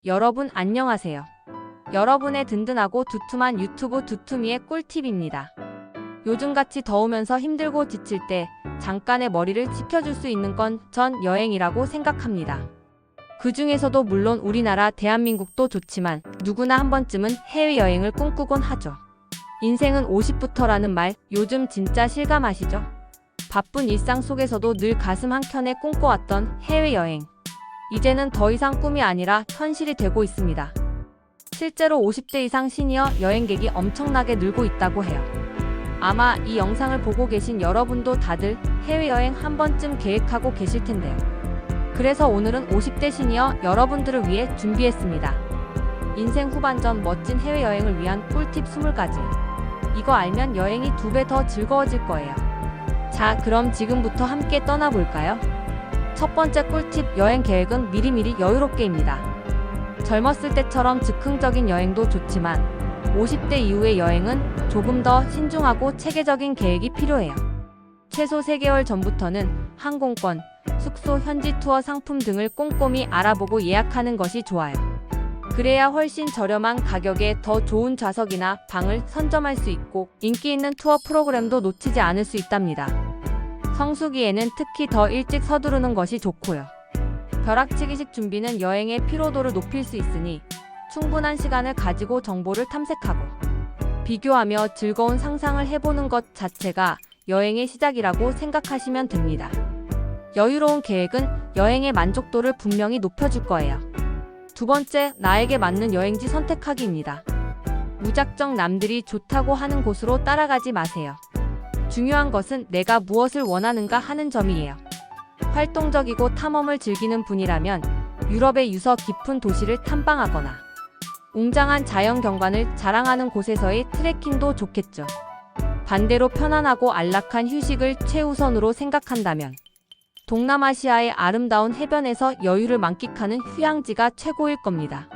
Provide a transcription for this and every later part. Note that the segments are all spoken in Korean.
여러분 안녕하세요. 여러분의 든든하고 두툼한 유튜브 두툼이의 꿀팁입니다. 요즘같이 더우면서 힘들고 지칠 때 잠깐의 머리를 식혀줄 수 있는 건 전 여행이라고 생각합니다. 그 중에서도 물론 우리나라 대한민국도 좋지만 누구나 한 번쯤은 해외여행을 꿈꾸곤 하죠. 인생은 50부터라는 말 요즘 진짜 실감하시죠? 바쁜 일상 속에서도 늘 가슴 한켠에 꿈꿔왔던 해외여행. 이제는 더 이상 꿈이 아니라 현실이 되고 있습니다. 실제로 50대 이상 시니어 여행객이 엄청나게 늘고 있다고 해요. 아마 이 영상을 보고 계신 여러분도 다들 해외여행 한 번쯤 계획하고 계실 텐데요. 그래서 오늘은 50대 시니어 여러분들을 위해 준비했습니다. 인생 후반전 멋진 해외여행을 위한 꿀팁 20가지. 이거 알면 여행이 2배 더 즐거워질 거예요. 자, 그럼 지금부터 함께 떠나볼까요? 첫 번째 꿀팁, 여행 계획은 미리미리 여유롭게입니다. 젊었을 때처럼 즉흥적인 여행도 좋지만 50대 이후의 여행은 조금 더 신중하고 체계적인 계획이 필요해요. 최소 3개월 전부터는 항공권, 숙소, 현지 투어 상품 등을 꼼꼼히 알아보고 예약하는 것이 좋아요. 그래야 훨씬 저렴한 가격에 더 좋은 좌석이나 방을 선점할 수 있고 인기 있는 투어 프로그램도 놓치지 않을 수 있답니다. 성수기에는 특히 더 일찍 서두르는 것이 좋고요. 벼락치기식 준비는 여행의 피로도를 높일 수 있으니 충분한 시간을 가지고 정보를 탐색하고 비교하며 즐거운 상상을 해보는 것 자체가 여행의 시작이라고 생각하시면 됩니다. 여유로운 계획은 여행의 만족도를 분명히 높여줄 거예요. 두 번째, 나에게 맞는 여행지 선택하기입니다. 무작정 남들이 좋다고 하는 곳으로 따라가지 마세요. 중요한 것은 내가 무엇을 원하는가 하는 점이에요. 활동적이고 탐험을 즐기는 분이라면 유럽의 유서 깊은 도시를 탐방하거나 웅장한 자연 경관을 자랑하는 곳에서의 트레킹도 좋겠죠. 반대로 편안하고 안락한 휴식을 최우선으로 생각한다면 동남아시아의 아름다운 해변에서 여유를 만끽하는 휴양지가 최고일 겁니다.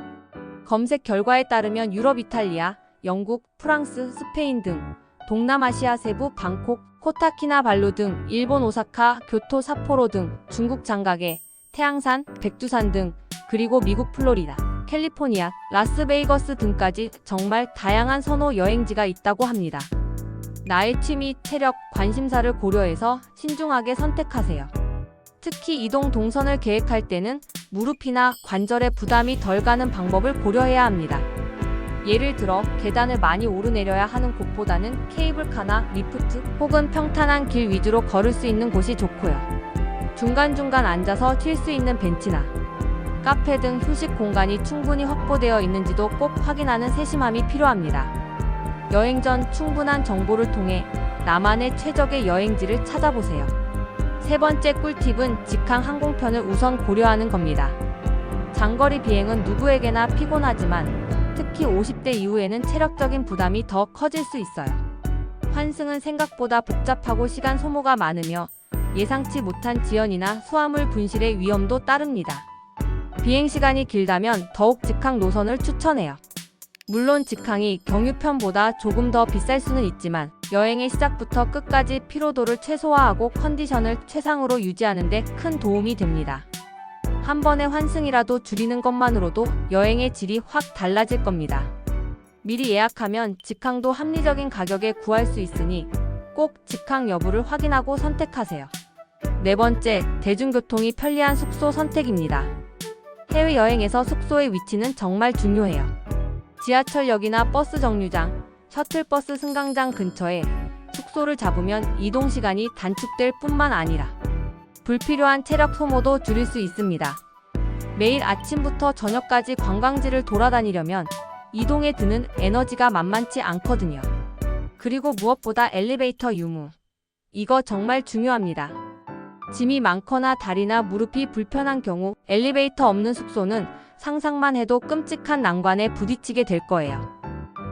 검색 결과에 따르면 유럽, 이탈리아, 영국, 프랑스, 스페인 등 동남아시아 세부 방콕, 코타키나발루 등 일본 오사카, 교토, 삿포로 등 중국 장가게, 태양산, 백두산 등 그리고 미국 플로리다, 캘리포니아, 라스베이거스 등까지 정말 다양한 선호 여행지가 있다고 합니다. 나의 취미, 체력, 관심사를 고려해서 신중하게 선택하세요. 특히 이동 동선을 계획할 때는 무릎이나 관절에 부담이 덜 가는 방법을 고려해야 합니다. 예를 들어 계단을 많이 오르내려야 하는 곳보다는 케이블카나 리프트 혹은 평탄한 길 위주로 걸을 수 있는 곳이 좋고요. 중간중간 앉아서 쉴 수 있는 벤치나 카페 등 휴식 공간이 충분히 확보되어 있는지도 꼭 확인하는 세심함이 필요합니다. 여행 전 충분한 정보를 통해 나만의 최적의 여행지를 찾아보세요. 세 번째 꿀팁은 직항 항공편을 우선 고려하는 겁니다. 장거리 비행은 누구에게나 피곤하지만 특히 50대 이후에는 체력적인 부담이 더 커질 수 있어요. 환승은 생각보다 복잡하고 시간 소모가 많으며 예상치 못한 지연이나 수화물 분실의 위험도 따릅니다. 비행시간이 길다면 더욱 직항 노선을 추천해요. 물론 직항이 경유편보다 조금 더 비쌀 수는 있지만 여행의 시작부터 끝까지 피로도를 최소화하고 컨디션을 최상으로 유지하는 데 큰 도움이 됩니다. 한 번의 환승이라도 줄이는 것만으로도 여행의 질이 확 달라질 겁니다. 미리 예약하면 직항도 합리적인 가격에 구할 수 있으니 꼭 직항 여부를 확인하고 선택하세요. 네 번째, 대중교통이 편리한 숙소 선택입니다. 해외여행에서 숙소의 위치는 정말 중요해요. 지하철역이나 버스 정류장, 셔틀버스 승강장 근처에 숙소를 잡으면 이동시간이 단축될 뿐만 아니라 불필요한 체력 소모도 줄일 수 있습니다. 매일 아침부터 저녁까지 관광지를 돌아다니려면 이동에 드는 에너지가 만만치 않거든요. 그리고 무엇보다 엘리베이터 유무. 이거 정말 중요합니다. 짐이 많거나 다리나 무릎이 불편한 경우 엘리베이터 없는 숙소는 상상만 해도 끔찍한 난관에 부딪히게 될 거예요.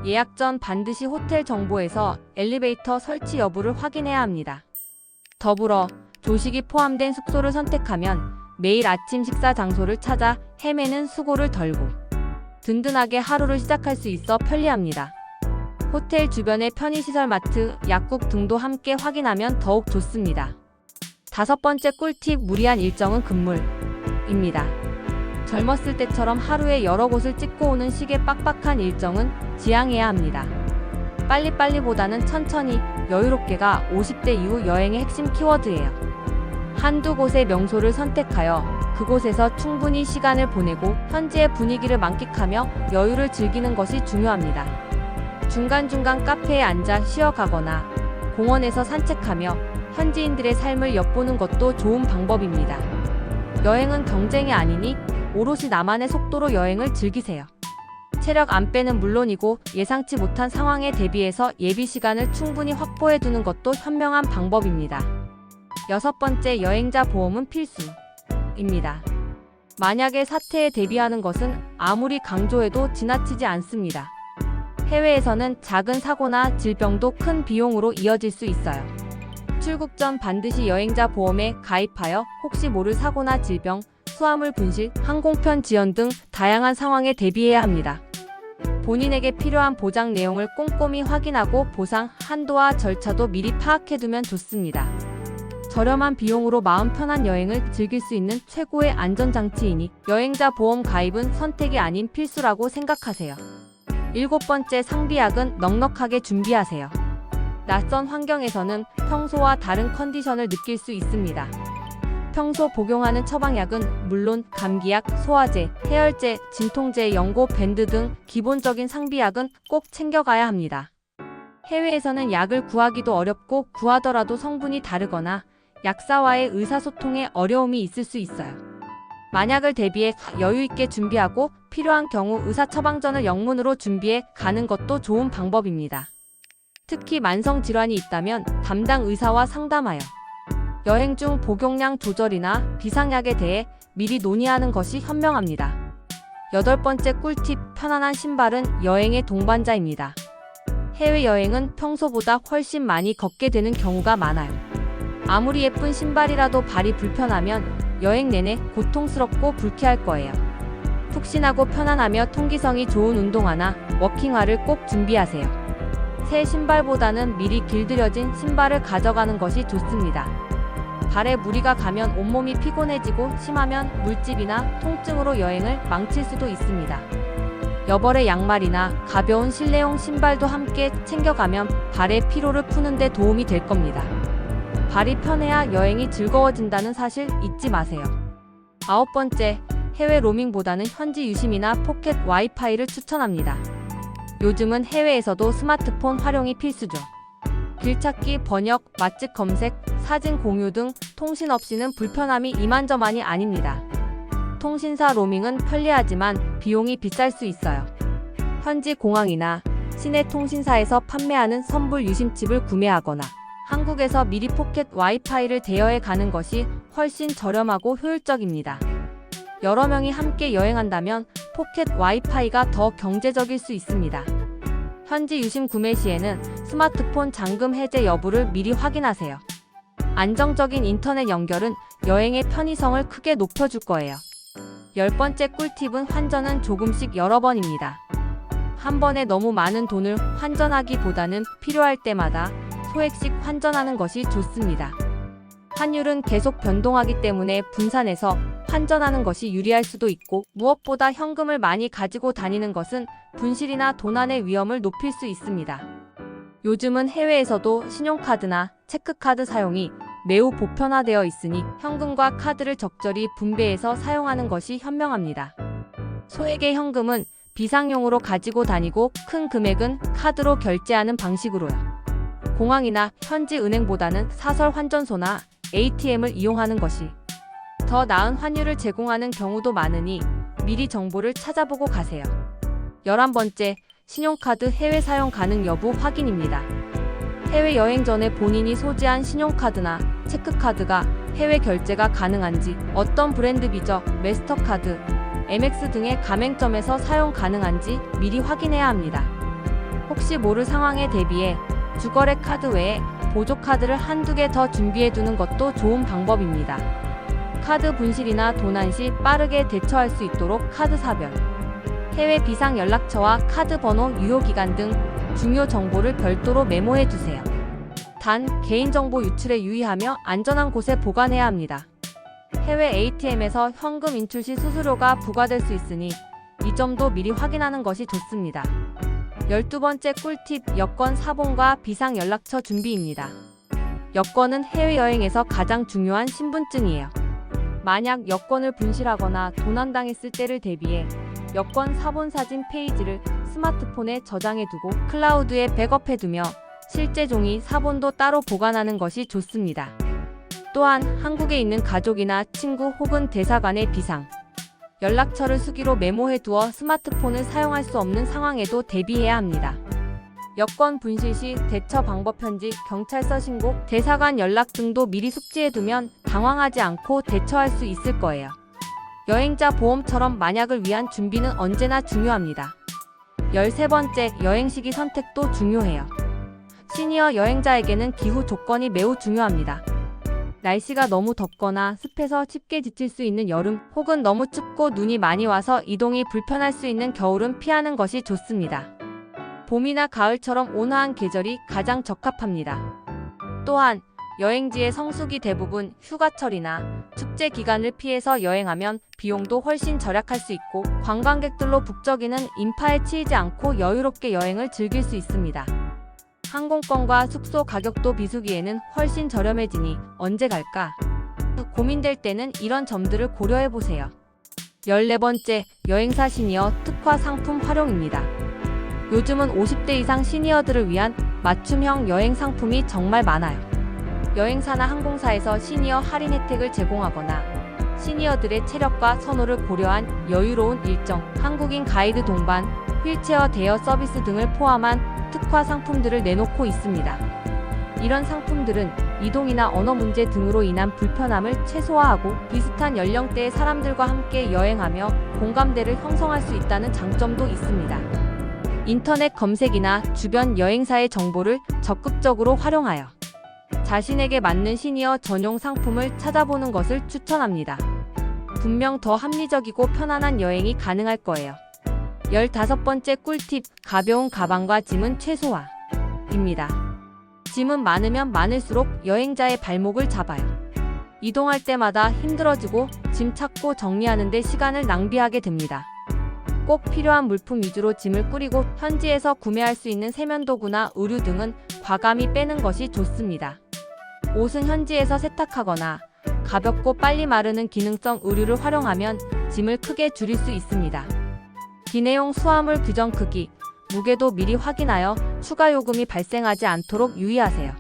예약 전 반드시 호텔 정보에서 엘리베이터 설치 여부를 확인해야 합니다. 더불어 조식이 포함된 숙소를 선택하면 매일 아침 식사 장소를 찾아 헤매는 수고를 덜고 든든하게 하루를 시작할 수 있어 편리합니다. 호텔 주변의 편의시설, 마트, 약국 등도 함께 확인하면 더욱 좋습니다. 다섯 번째 꿀팁, 무리한 일정은 금물입니다. 젊었을 때처럼 하루에 여러 곳을 찍고 오는 식의 빡빡한 일정은 지양해야 합니다. 빨리빨리보다는 천천히, 여유롭게가 50대 이후 여행의 핵심 키워드예요. 한두 곳의 명소를 선택하여 그곳에서 충분히 시간을 보내고 현지의 분위기를 만끽하며 여유를 즐기는 것이 중요합니다. 중간중간 카페에 앉아 쉬어가거나 공원에서 산책하며 현지인들의 삶을 엿보는 것도 좋은 방법입니다. 여행은 경쟁이 아니니 오롯이 나만의 속도로 여행을 즐기세요. 체력 안배는 물론이고 예상치 못한 상황에 대비해서 예비 시간을 충분히 확보해 두는 것도 현명한 방법입니다. 6번째, 여행자 보험은 필수입니다. 만약의 사태에 대비하는 것은 아무리 강조해도 지나치지 않습니다. 해외에서는 작은 사고나 질병도 큰 비용으로 이어질 수 있어요. 출국 전 반드시 여행자 보험에 가입하여 혹시 모를 사고나 질병, 수화물 분실, 항공편 지연 등 다양한 상황에 대비해야 합니다. 본인에게 필요한 보장 내용을 꼼꼼히 확인하고 보상 한도와 절차도 미리 파악해두면 좋습니다. 저렴한 비용으로 마음 편한 여행을 즐길 수 있는 최고의 안전장치이니 여행자 보험 가입은 선택이 아닌 필수라고 생각하세요. 7번째, 상비약은 넉넉하게 준비하세요. 낯선 환경에서는 평소와 다른 컨디션을 느낄 수 있습니다. 평소 복용하는 처방약은 물론 감기약, 소화제, 해열제, 진통제, 연고, 밴드 등 기본적인 상비약은 꼭 챙겨가야 합니다. 해외에서는 약을 구하기도 어렵고 구하더라도 성분이 다르거나 약사와의 의사소통에 어려움이 있을 수 있어요. 만약을 대비해 여유 있게 준비하고 필요한 경우 의사 처방전을 영문으로 준비해 가는 것도 좋은 방법입니다. 특히 만성 질환이 있다면 담당 의사와 상담하여 여행 중 복용량 조절이나 비상약에 대해 미리 논의하는 것이 현명합니다. 8번째 꿀팁, 편안한 신발은 여행의 동반자입니다. 해외여행은 평소보다 훨씬 많이 걷게 되는 경우가 많아요. 아무리 예쁜 신발이라도 발이 불편하면 여행 내내 고통스럽고 불쾌할 거예요. 푹신하고 편안하며 통기성이 좋은 운동화나 워킹화를 꼭 준비하세요. 새 신발보다는 미리 길들여진 신발을 가져가는 것이 좋습니다. 발에 무리가 가면 온몸이 피곤해지고 심하면 물집이나 통증으로 여행을 망칠 수도 있습니다. 여벌의 양말이나 가벼운 실내용 신발도 함께 챙겨가면 발의 피로를 푸는 데 도움이 될 겁니다. 발이 편해야 여행이 즐거워진다는 사실 잊지 마세요. 9번째, 해외 로밍보다는 현지 유심이나 포켓 와이파이를 추천합니다. 요즘은 해외에서도 스마트폰 활용이 필수죠. 길찾기, 번역, 맛집 검색, 사진 공유 등 통신 없이는 불편함이 이만저만이 아닙니다. 통신사 로밍은 편리하지만 비용이 비쌀 수 있어요. 현지 공항이나 시내 통신사에서 판매하는 선불 유심칩을 구매하거나 한국에서 미리 포켓 와이파이를 대여해 가는 것이 훨씬 저렴하고 효율적입니다. 여러 명이 함께 여행한다면 포켓 와이파이가 더 경제적일 수 있습니다. 현지 유심 구매 시에는 스마트폰 잠금 해제 여부를 미리 확인하세요. 안정적인 인터넷 연결은 여행의 편의성을 크게 높여줄 거예요. 10번째 꿀팁은 환전은 조금씩 여러 번입니다. 한 번에 너무 많은 돈을 환전하기보다는 필요할 때마다 소액씩 환전하는 것이 좋습니다. 환율은 계속 변동하기 때문에 분산해서 환전하는 것이 유리할 수도 있고 무엇보다 현금을 많이 가지고 다니는 것은 분실이나 도난의 위험을 높일 수 있습니다. 요즘은 해외에서도 신용카드나 체크카드 사용이 매우 보편화되어 있으니 현금과 카드를 적절히 분배해서 사용하는 것이 현명합니다. 소액의 현금은 비상용으로 가지고 다니고 큰 금액은 카드로 결제하는 방식으로요. 공항이나 현지 은행보다는 사설 환전소나 ATM을 이용하는 것이 더 나은 환율을 제공하는 경우도 많으니 미리 정보를 찾아보고 가세요. 11번째, 신용카드 해외 사용 가능 여부 확인입니다. 해외여행 전에 본인이 소지한 신용카드나 체크카드가 해외 결제가 가능한지, 어떤 브랜드 비저, 마스터카드, MX 등의 가맹점에서 사용 가능한지 미리 확인해야 합니다. 혹시 모를 상황에 대비해 주거래 카드 외에 보조카드를 한두 개 더 준비해두는 것도 좋은 방법입니다. 카드 분실이나 도난 시 빠르게 대처할 수 있도록 카드 사별, 해외 비상 연락처와 카드 번호, 유효기간 등 중요 정보를 별도로 메모해두세요. 단, 개인정보 유출에 유의하며 안전한 곳에 보관해야 합니다. 해외 ATM에서 현금 인출 시 수수료가 부과될 수 있으니 이 점도 미리 확인하는 것이 좋습니다. 12번째 꿀팁, 여권 사본과 비상 연락처 준비입니다. 여권은 해외여행에서 가장 중요한 신분증이에요. 만약 여권을 분실하거나 도난당했을 때를 대비해 여권 사본 사진 페이지를 스마트폰에 저장해두고 클라우드에 백업해두며 실제 종이 사본도 따로 보관하는 것이 좋습니다. 또한 한국에 있는 가족이나 친구 혹은 대사관의 비상 연락처를 수기로 메모해두어 스마트폰을 사용할 수 없는 상황에도 대비해야 합니다. 여권 분실 시 대처 방법 편지, 경찰서 신고, 대사관 연락 등도 미리 숙지해두면 당황하지 않고 대처할 수 있을 거예요. 여행자 보험처럼 만약을 위한 준비는 언제나 중요합니다. 13번째, 여행 시기 선택도 중요해요. 시니어 여행자에게는 기후 조건이 매우 중요합니다. 날씨가 너무 덥거나 습해서 쉽게 지칠 수 있는 여름, 혹은 너무 춥고 눈이 많이 와서 이동이 불편할 수 있는 겨울은 피하는 것이 좋습니다. 봄이나 가을처럼 온화한 계절이 가장 적합합니다. 또한 여행지의 성수기 대부분 휴가철이나 축제 기간을 피해서 여행하면 비용도 훨씬 절약할 수 있고 관광객들로 북적이는 인파에 치이지 않고 여유롭게 여행을 즐길 수 있습니다. 항공권과 숙소 가격도 비수기에는 훨씬 저렴해지니 언제 갈까? 고민될 때는 이런 점들을 고려해보세요. 14번째, 여행사 시니어 특화 상품 활용입니다. 요즘은 50대 이상 시니어들을 위한 맞춤형 여행 상품이 정말 많아요. 여행사나 항공사에서 시니어 할인 혜택을 제공하거나 시니어들의 체력과 선호를 고려한 여유로운 일정, 한국인 가이드 동반, 휠체어 대여 서비스 등을 포함한 특화 상품들을 내놓고 있습니다. 이런 상품들은 이동이나 언어 문제 등으로 인한 불편함을 최소화하고 비슷한 연령대의 사람들과 함께 여행하며 공감대를 형성할 수 있다는 장점도 있습니다. 인터넷 검색이나 주변 여행사의 정보를 적극적으로 활용하여 자신에게 맞는 시니어 전용 상품을 찾아보는 것을 추천합니다. 분명 더 합리적이고 편안한 여행이 가능할 거예요. 15번째 꿀팁, 가벼운 가방과 짐은 최소화입니다. 짐은 많으면 많을수록 여행자의 발목을 잡아요. 이동할 때마다 힘들어지고 짐 찾고 정리하는 데 시간을 낭비하게 됩니다. 꼭 필요한 물품 위주로 짐을 꾸리고 현지에서 구매할 수 있는 세면도구나 의류 등은 과감히 빼는 것이 좋습니다. 옷은 현지에서 세탁하거나 가볍고 빨리 마르는 기능성 의류를 활용하면 짐을 크게 줄일 수 있습니다. 기내용 수화물 규정 크기, 무게도 미리 확인하여 추가 요금이 발생하지 않도록 유의하세요.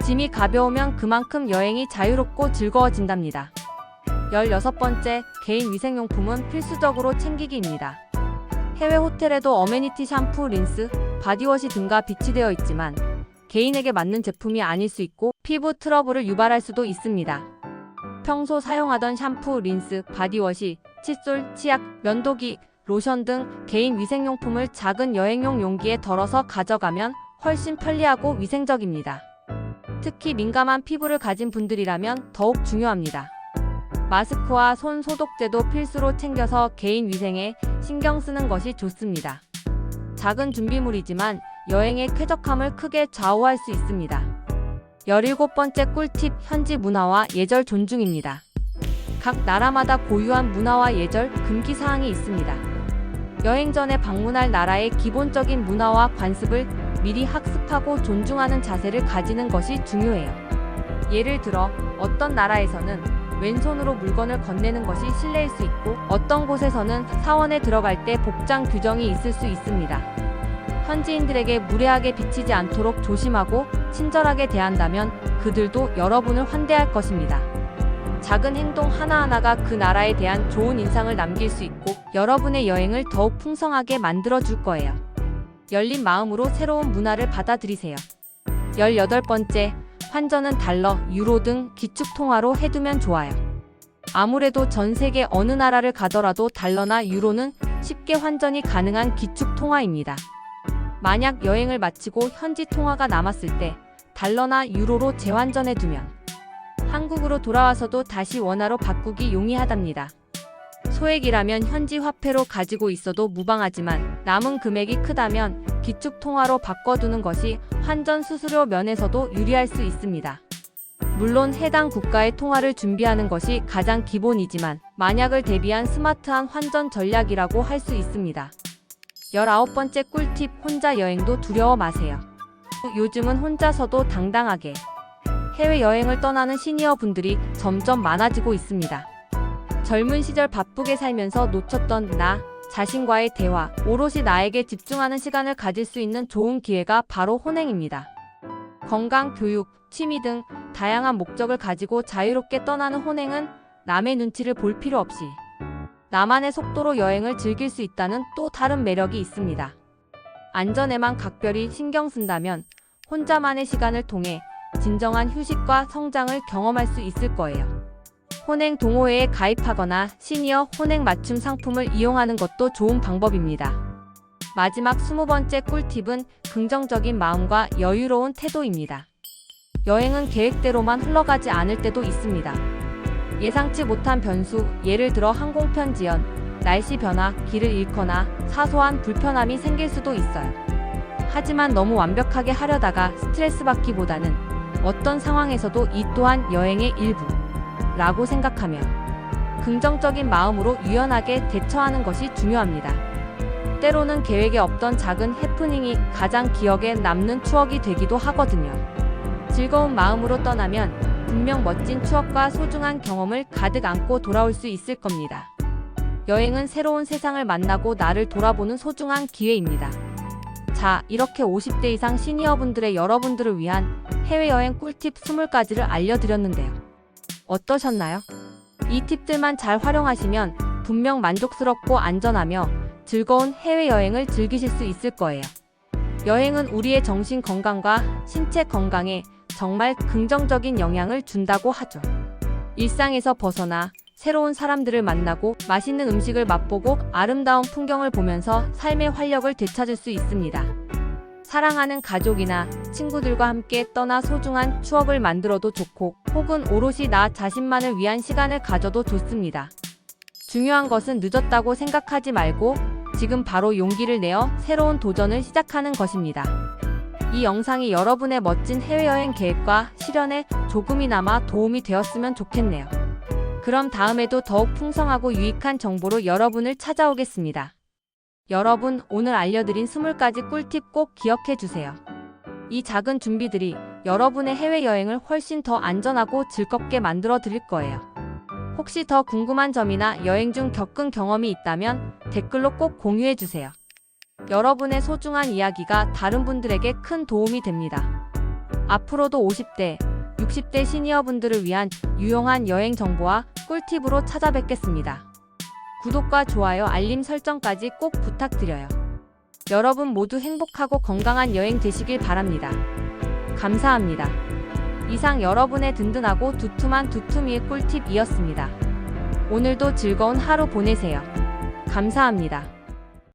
짐이 가벼우면 그만큼 여행이 자유롭고 즐거워진답니다. 16번째, 개인 위생용품은 필수적으로 챙기기입니다. 해외 호텔에도 어메니티 샴푸, 린스, 바디워시 등과 비치되어 있지만 개인에게 맞는 제품이 아닐 수 있고 피부 트러블을 유발할 수도 있습니다. 평소 사용하던 샴푸, 린스, 바디워시, 칫솔, 치약, 면도기, 로션 등 개인 위생용품을 작은 여행용 용기에 덜어서 가져가면 훨씬 편리하고 위생적입니다. 특히 민감한 피부를 가진 분들이라면 더욱 중요합니다. 마스크와 손 소독제도 필수로 챙겨서 개인 위생에 신경 쓰는 것이 좋습니다. 작은 준비물이지만 여행의 쾌적함을 크게 좌우할 수 있습니다. 17번째 꿀팁, 현지 문화와 예절 존중입니다. 각 나라마다 고유한 문화와 예절, 금기사항이 있습니다. 여행 전에 방문할 나라의 기본적인 문화와 관습을 미리 학습하고 존중하는 자세를 가지는 것이 중요해요. 예를 들어 어떤 나라에서는 왼손으로 물건을 건네는 것이 실례일 수 있고 어떤 곳에서는 사원에 들어갈 때 복장 규정이 있을 수 있습니다. 현지인들에게 무례하게 비치지 않도록 조심하고 친절하게 대한다면 그들도 여러분을 환대할 것입니다. 작은 행동 하나하나가 그 나라에 대한 좋은 인상을 남길 수 있고 여러분의 여행을 더욱 풍성하게 만들어줄 거예요. 열린 마음으로 새로운 문화를 받아들이세요. 18번째, 환전은 달러, 유로 등 기축통화로 해두면 좋아요. 아무래도 전 세계 어느 나라를 가더라도 달러나 유로는 쉽게 환전이 가능한 기축통화입니다. 만약 여행을 마치고 현지 통화가 남았을 때 달러나 유로로 재환전해두면 한국으로 돌아와서도 다시 원화로 바꾸기 용이하답니다. 소액이라면 현지 화폐로 가지고 있어도 무방하지만 남은 금액이 크다면 기축통화로 바꿔두는 것이 환전 수수료 면에서도 유리할 수 있습니다. 물론 해당 국가의 통화를 준비하는 것이 가장 기본이지만 만약을 대비한 스마트한 환전 전략이라고 할 수 있습니다. 19번째 꿀팁, 혼자 여행도 두려워 마세요. 요즘은 혼자서도 당당하게 해외여행을 떠나는 시니어 분들이 점점 많아지고 있습니다. 젊은 시절 바쁘게 살면서 놓쳤던 나 자신과의 대화, 오롯이 나에게 집중하는 시간을 가질 수 있는 좋은 기회가 바로 혼행입니다. 건강, 교육, 취미 등 다양한 목적을 가지고 자유롭게 떠나는 혼행은 남의 눈치를 볼 필요 없이 나만의 속도로 여행을 즐길 수 있다는 또 다른 매력이 있습니다. 안전에만 각별히 신경 쓴다면 혼자만의 시간을 통해 진정한 휴식과 성장을 경험할 수 있을 거예요. 혼행 동호회에 가입하거나 시니어 혼행 맞춤 상품을 이용하는 것도 좋은 방법입니다. 마지막 20번째 꿀팁은 긍정적인 마음과 여유로운 태도입니다. 여행은 계획대로만 흘러가지 않을 때도 있습니다. 예상치 못한 변수, 예를 들어 항공편 지연, 날씨 변화, 길을 잃거나 사소한 불편함이 생길 수도 있어요. 하지만 너무 완벽하게 하려다가 스트레스 받기보다는 어떤 상황에서도 이 또한 여행의 일부 라고 생각하며 긍정적인 마음으로 유연하게 대처하는 것이 중요합니다. 때로는 계획에 없던 작은 해프닝이 가장 기억에 남는 추억이 되기도 하거든요. 즐거운 마음으로 떠나면 분명 멋진 추억과 소중한 경험을 가득 안고 돌아올 수 있을 겁니다. 여행은 새로운 세상을 만나고 나를 돌아보는 소중한 기회입니다. 자, 이렇게 50대 이상 시니어분들의 여러분들을 위한 해외여행 꿀팁 20가지를 알려드렸는데요. 어떠셨나요? 이 팁들만 잘 활용하시면 분명 만족스럽고 안전하며 즐거운 해외여행을 즐기실 수 있을 거예요. 여행은 우리의 정신 건강과 신체 건강에 정말 긍정적인 영향을 준다고 하죠. 일상에서 벗어나 새로운 사람들을 만나고 맛있는 음식을 맛보고 아름다운 풍경을 보면서 삶의 활력을 되찾을 수 있습니다. 사랑하는 가족이나 친구들과 함께 떠나 소중한 추억을 만들어도 좋고 혹은 오롯이 나 자신만을 위한 시간을 가져도 좋습니다. 중요한 것은 늦었다고 생각하지 말고 지금 바로 용기를 내어 새로운 도전을 시작하는 것입니다. 이 영상이 여러분의 멋진 해외여행 계획과 실현에 조금이나마 도움이 되었으면 좋겠네요. 그럼 다음에도 더욱 풍성하고 유익한 정보로 여러분을 찾아오겠습니다. 여러분, 오늘 알려드린 20가지 꿀팁 꼭 기억해주세요. 이 작은 준비들이 여러분의 해외여행을 훨씬 더 안전하고 즐겁게 만들어 드릴 거예요. 혹시 더 궁금한 점이나 여행 중 겪은 경험이 있다면 댓글로 꼭 공유해주세요. 여러분의 소중한 이야기가 다른 분들에게 큰 도움이 됩니다. 앞으로도 50대, 60대 시니어분들을 위한 유용한 여행 정보와 꿀팁으로 찾아뵙겠습니다. 구독과 좋아요, 알림 설정까지 꼭 부탁드려요. 여러분 모두 행복하고 건강한 여행 되시길 바랍니다. 감사합니다. 이상 여러분의 든든하고 두툼한 두툼이의 꿀팁이었습니다. 오늘도 즐거운 하루 보내세요. 감사합니다.